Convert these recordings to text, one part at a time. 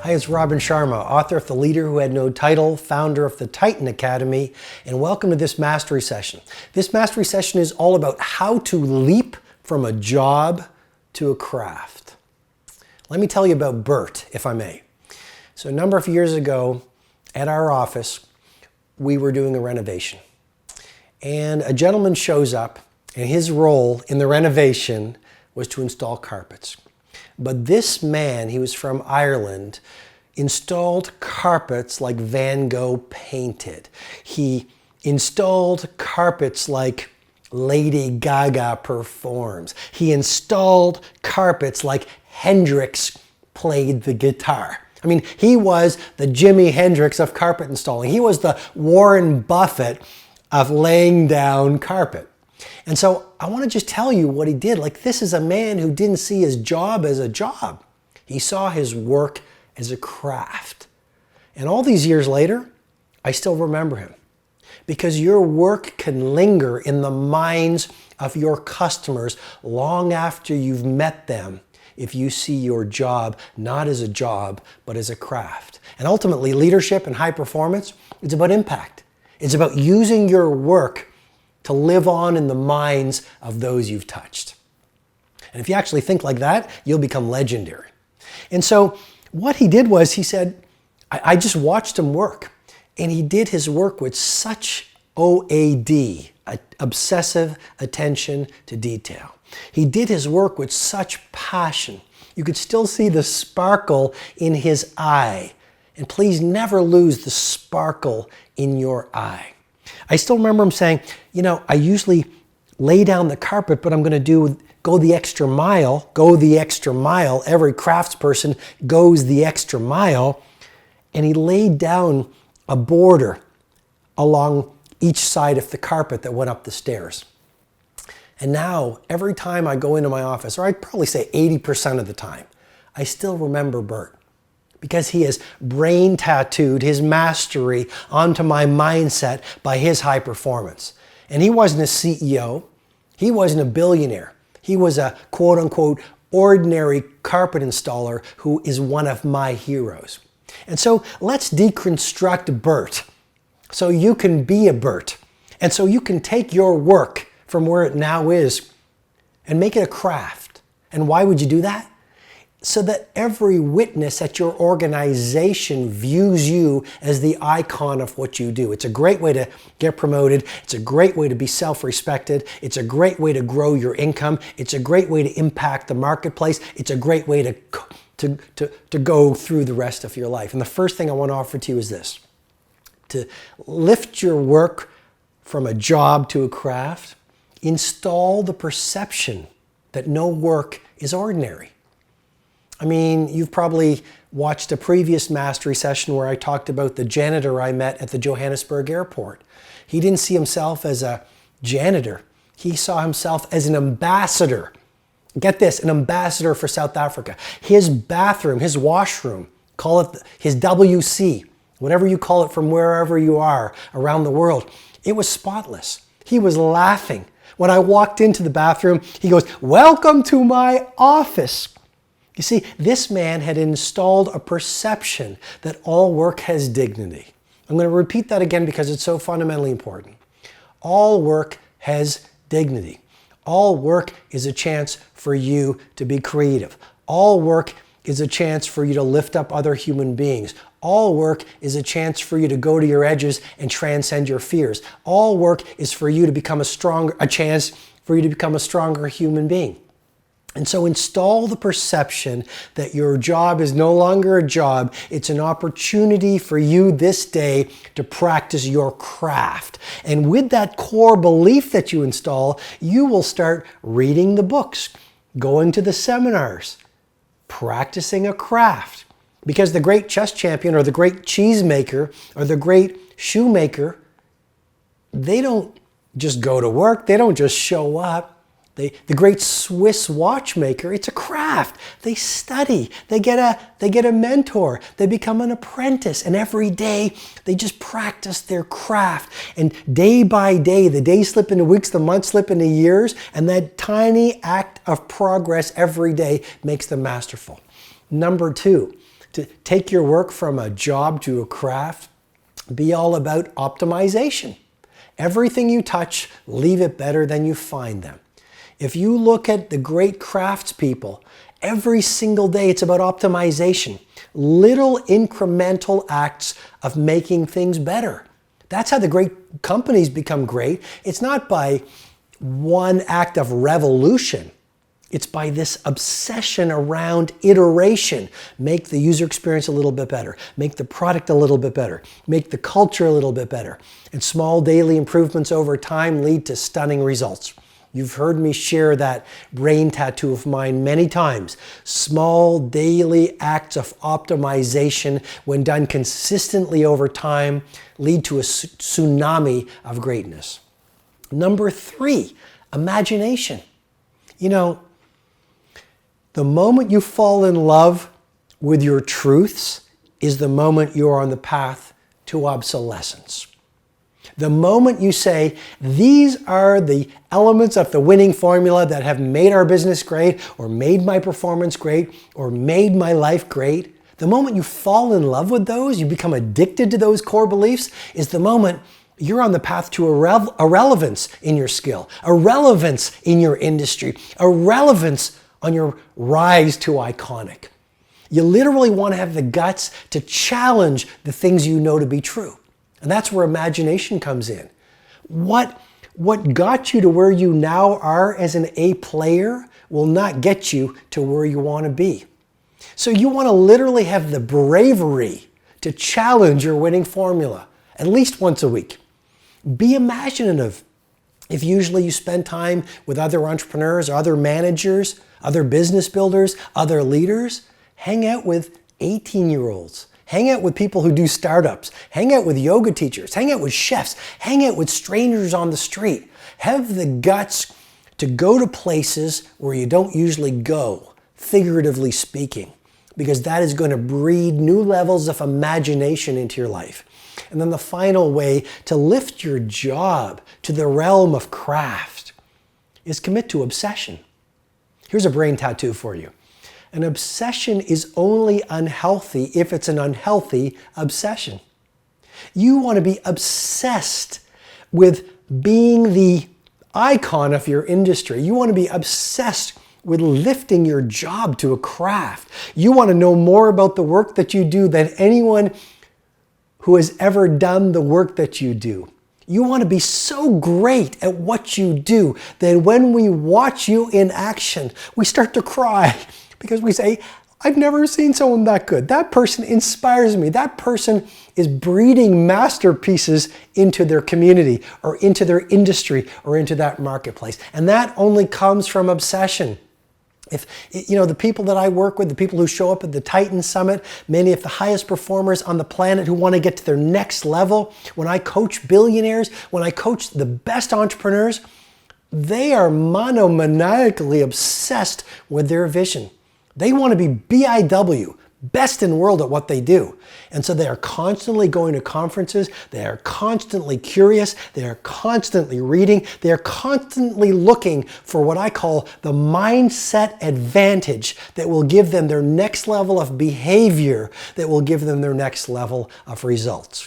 Hi, it's Robin Sharma, author of The Leader Who Had No Title, founder of the Titan Academy, and welcome to this mastery session. This mastery session is all about how to leap from a job to a craft. Let me tell you about Bert, if I may. So a number of years ago at our office, we were doing a renovation. And a gentleman shows up, and his role in the renovation was to install carpets. But this man, he was from Ireland, installed carpets like Van Gogh painted. He installed carpets like Lady Gaga performs. He installed carpets like Hendrix played the guitar. I mean, he was the Jimi Hendrix of carpet installing. He was the Warren Buffett of laying down carpet. And so I want to just tell you what he did. Like, this is a man who didn't see his job as a job. He saw his work as a craft. And all these years later, I still remember him. Because your work can linger in the minds of your customers long after you've met them if you see your job not as a job, but as a craft. And ultimately, leadership and high performance, it's about impact. It's about using your work to live on in the minds of those you've touched. And if you actually think like that, you'll become legendary. And so what he did was he said, I just watched him work. And he did his work with such OAD, obsessive attention to detail. He did his work with such passion. You could still see the sparkle in his eye. And please never lose the sparkle in your eye. I still remember him saying, you know, I usually lay down the carpet, but I'm going to go the extra mile. Every craftsperson goes the extra mile. And he laid down a border along each side of the carpet that went up the stairs. And now, every time I go into my office, or I'd probably say 80% of the time, I still remember Bert. Because he has brain tattooed his mastery onto my mindset by his high performance. And he wasn't a CEO. He wasn't a billionaire. He was a quote unquote ordinary carpet installer who is one of my heroes. And so let's deconstruct Bert so you can be a Bert. And so you can take your work from where it now is and make it a craft. And why would you do that? So that every witness at your organization views you as the icon of what you do. It's a great way to get promoted. It's a great way to be self-respected. It's a great way to grow your income. It's a great way to impact the marketplace. It's a great way to go through the rest of your life. And the first thing I want to offer to you is this: to lift your work from a job to a craft, install the perception that no work is ordinary. I mean, you've probably watched a previous mastery session where I talked about the janitor I met at the Johannesburg airport. He didn't see himself as a janitor. He saw himself as an ambassador. Get this, an ambassador for South Africa. His bathroom, his washroom, call it his WC, whatever you call it from wherever you are around the world, it was spotless. He was laughing. When I walked into the bathroom, he goes, "Welcome to my office." You see, this man had installed a perception that all work has dignity. I'm going to repeat that again because it's so fundamentally important. All work has dignity. All work is a chance for you to be creative. All work is a chance for you to lift up other human beings. All work is a chance for you to go to your edges and transcend your fears. All work is for you to become a chance for you to become a stronger human being. And so install the perception that your job is no longer a job. It's an opportunity for you this day to practice your craft. And with that core belief that you install, you will start reading the books, going to the seminars, practicing a craft. Because the great chess champion or the great cheese maker or the great shoemaker, they don't just go to work. They don't just show up. The great Swiss watchmaker, it's a craft. They study, they get a mentor, they become an apprentice, and every day they just practice their craft. And day by day, the days slip into weeks, the months slip into years, and that tiny act of progress every day makes them masterful. Number two, to take your work from a job to a craft, be all about optimization. Everything you touch, leave it better than you find them. If you look at the great craftspeople, every single day it's about optimization. Little incremental acts of making things better. That's how the great companies become great. It's not by one act of revolution. It's by this obsession around iteration. Make the user experience a little bit better. Make the product a little bit better. Make the culture a little bit better. And small daily improvements over time lead to stunning results. You've heard me share that brain tattoo of mine many times. Small daily acts of optimization, when done consistently over time, lead to a tsunami of greatness. Number 3, imagination. You know, the moment you fall in love with your truths is the moment you're on the path to obsolescence. The moment you say, these are the elements of the winning formula that have made our business great, or made my performance great, or made my life great, the moment you fall in love with those, you become addicted to those core beliefs, is the moment you're on the path to irrelevance in your skill, irrelevance in your industry, irrelevance on your rise to iconic. You literally want to have the guts to challenge the things you know to be true. And that's where imagination comes in. What got you to where you now are as an A player will not get you to where you want to be. So you want to literally have the bravery to challenge your winning formula at least once a week. Be imaginative. If usually you spend time with other entrepreneurs, or other managers, other business builders, other leaders, hang out with 18-year-olds. Hang out with people who do startups. Hang out with yoga teachers. Hang out with chefs. Hang out with strangers on the street. Have the guts to go to places where you don't usually go, figuratively speaking, because that is going to breed new levels of imagination into your life. And then the final way to lift your job to the realm of craft is commit to obsession. Here's a brain tattoo for you. An obsession is only unhealthy if it's an unhealthy obsession. You want to be obsessed with being the icon of your industry. You want to be obsessed with lifting your job to a craft. You want to know more about the work that you do than anyone who has ever done the work that you do. You want to be so great at what you do that when we watch you in action, we start to cry. Because we say, I've never seen someone that good. That person inspires me. That person is breeding masterpieces into their community, or into their industry, or into that marketplace. And that only comes from obsession. If, you know, the people that I work with, the people who show up at the Titan Summit, many of the highest performers on the planet who want to get to their next level, when I coach billionaires, when I coach the best entrepreneurs, they are monomaniacally obsessed with their vision. They want to be BIW, best in the world at what they do. And so they are constantly going to conferences, they are constantly curious, they are constantly reading, they are constantly looking for what I call the mindset advantage that will give them their next level of behavior, that will give them their next level of results.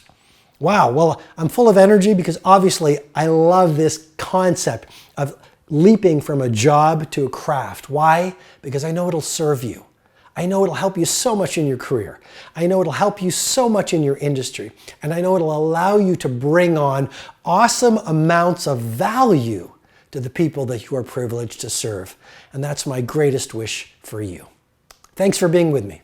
Wow, well, I'm full of energy because obviously I love this concept of leaping from a job to a craft. Why? Because I know it'll serve you. I know it'll help you so much in your career. I know it'll help you so much in your industry. And I know it'll allow you to bring on awesome amounts of value to the people that you are privileged to serve. And that's my greatest wish for you. Thanks for being with me.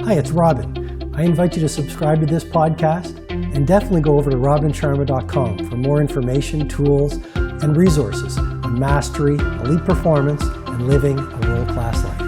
Hi, it's Robin. I invite you to subscribe to this podcast and definitely go over to robinsharma.com for more information, tools, and resources on mastery, elite performance, and living a world-class life.